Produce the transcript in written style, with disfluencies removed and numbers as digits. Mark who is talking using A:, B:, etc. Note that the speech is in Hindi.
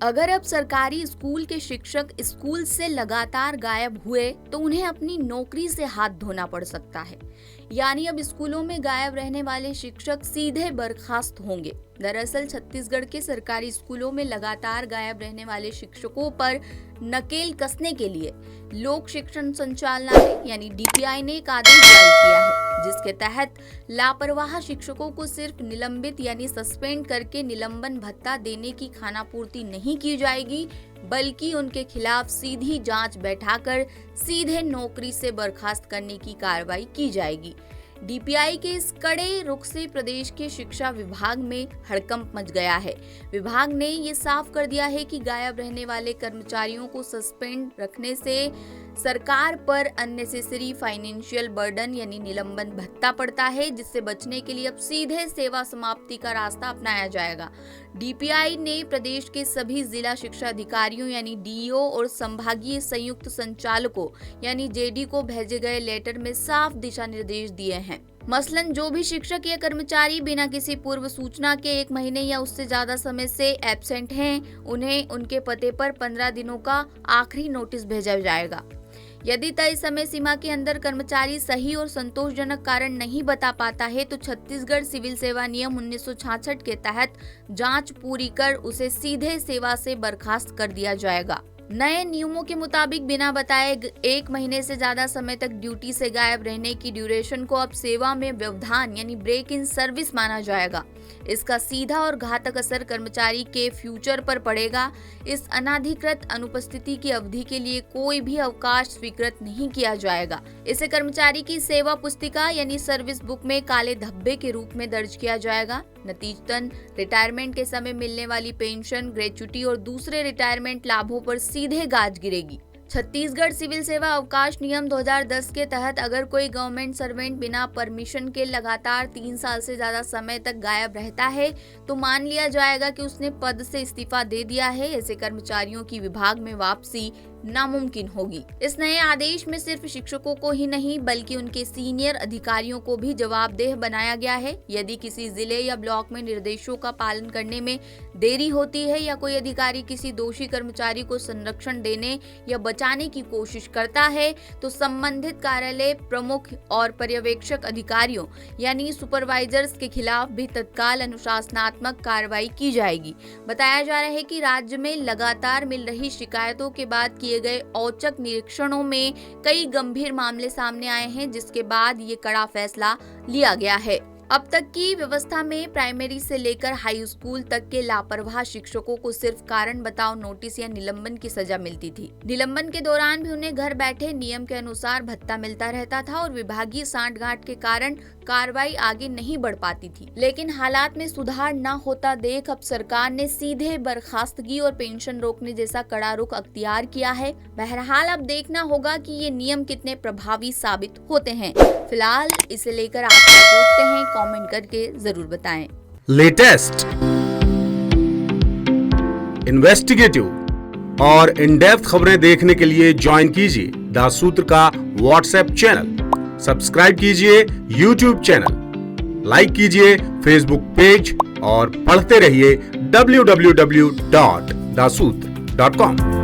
A: अगर अब सरकारी स्कूल के शिक्षक स्कूल से लगातार गायब हुए तो उन्हें अपनी नौकरी से हाथ धोना पड़ सकता है। यानी अब स्कूलों में गायब रहने वाले शिक्षक सीधे बर्खास्त होंगे। दरअसल छत्तीसगढ़ के सरकारी स्कूलों में लगातार गायब रहने वाले शिक्षकों पर नकेल कसने के लिए लोक शिक्षण संचालनालय यानी डीपीआई ने एक आदेश जारी किया है, जिसके तहत लापरवाह शिक्षकों को सिर्फ निलंबित यानी सस्पेंड करके निलंबन भत्ता देने की खानापूर्ति नहीं की जाएगी, बल्कि उनके खिलाफ सीधी जांच बैठाकर सीधे नौकरी से बर्खास्त करने की कार्रवाई की जाएगी। डीपीआई के इस कड़े रुख से प्रदेश के शिक्षा विभाग में हड़कंप मच गया है। विभाग ने ये साफ कर दिया है कि गायब रहने वाले कर्मचारियों को सस्पेंड रखने से सरकार पर अननेसेसरी फाइनेंशियल बर्डन यानी निलंबन भत्ता पड़ता है, जिससे बचने के लिए अब सीधे सेवा समाप्ति का रास्ता अपनाया जाएगा। डीपीआई ने प्रदेश के सभी जिला शिक्षा अधिकारियों यानी डीईओ और संभागीय संयुक्त संचालकों यानी जेडी को भेजे गए लेटर में साफ दिशा निर्देश दिए हैं। मसलन जो भी शिक्षक या कर्मचारी बिना किसी पूर्व सूचना के 1 महीने या उससे ज्यादा समय से एब्सेंट हैं, उन्हें उनके पते पर 15 दिनों का आखिरी नोटिस भेजा जाएगा। यदि तय समय सीमा के अंदर कर्मचारी सही और संतोषजनक कारण नहीं बता पाता है तो छत्तीसगढ़ सिविल सेवा नियम 1966 के तहत जांच पूरी कर उसे सीधे सेवा से बर्खास्त कर दिया जाएगा। नए नियमों के मुताबिक बिना बताए 1 महीने से ज्यादा समय तक ड्यूटी से गायब रहने की ड्यूरेशन को अब सेवा में व्यवधान यानी ब्रेक इन सर्विस माना जाएगा। इसका सीधा और घातक असर कर्मचारी के फ्यूचर पर पड़ेगा। इस अनाधिकृत अनुपस्थिति की अवधि के लिए कोई भी अवकाश स्वीकृत नहीं किया जाएगा। इसे कर्मचारी की सेवा पुस्तिका यानी सर्विस बुक में काले धब्बे के रूप में दर्ज किया जाएगा। नतीजतन रिटायरमेंट के समय मिलने वाली पेंशन, ग्रेच्युटी और दूसरे रिटायरमेंट लाभों पर सीधे गाज गिरेगी। छत्तीसगढ़ सिविल सेवा अवकाश नियम 2010 के तहत अगर कोई गवर्नमेंट सर्वेंट बिना परमिशन के लगातार 3 साल से ज्यादा समय तक गायब रहता है तो मान लिया जाएगा कि उसने पद से इस्तीफा दे दिया है। ऐसे कर्मचारियों की विभाग में वापसी नामुमकिन होगी। इस नए आदेश में सिर्फ शिक्षकों को ही नहीं बल्कि उनके सीनियर अधिकारियों को भी जवाबदेह बनाया गया है। यदि किसी जिले या ब्लॉक में निर्देशों का पालन करने में देरी होती है या कोई अधिकारी किसी दोषी कर्मचारी को संरक्षण देने या बचाने की कोशिश करता है तो संबंधित कार्यालय प्रमुख और पर्यवेक्षक अधिकारियों यानी सुपरवाइजर्स के खिलाफ भी तत्काल अनुशासनात्मक कार्रवाई की जाएगी। बताया जा रहा है कि राज्य में लगातार मिल रही शिकायतों के बाद किए गए औचक निरीक्षणों में कई गंभीर मामले सामने आए हैं, जिसके बाद ये कड़ा फैसला लिया गया है। अब तक की व्यवस्था में प्राइमरी से लेकर हाई स्कूल तक के लापरवाह शिक्षकों को सिर्फ कारण बताओ नोटिस या निलंबन की सजा मिलती थी। निलंबन के दौरान भी उन्हें घर बैठे नियम के अनुसार भत्ता मिलता रहता था और विभागीय सांठगांठ के कारण कार्रवाई आगे नहीं बढ़ पाती थी। लेकिन हालात में सुधार न होता देख अब सरकार ने सीधे बर्खास्तगी और पेंशन रोकने जैसा कड़ा रुख अख्तियार किया है। बहरहाल अब देखना होगा कि ये नियम कितने प्रभावी साबित होते हैं। फिलहाल इसे लेकर आप क्या सोचते हैं, कमेंट करके जरूर बताएं।
B: लेटेस्ट, इन्वेस्टिगेटिव और इन डेप्थ खबरें देखने के लिए ज्वाइन कीजिए द सूत्र का व्हाट्सएप चैनल, सब्सक्राइब कीजिए यूट्यूब चैनल, लाइक कीजिए फेसबुक पेज और पढ़ते रहिए www.daसूत्र.com।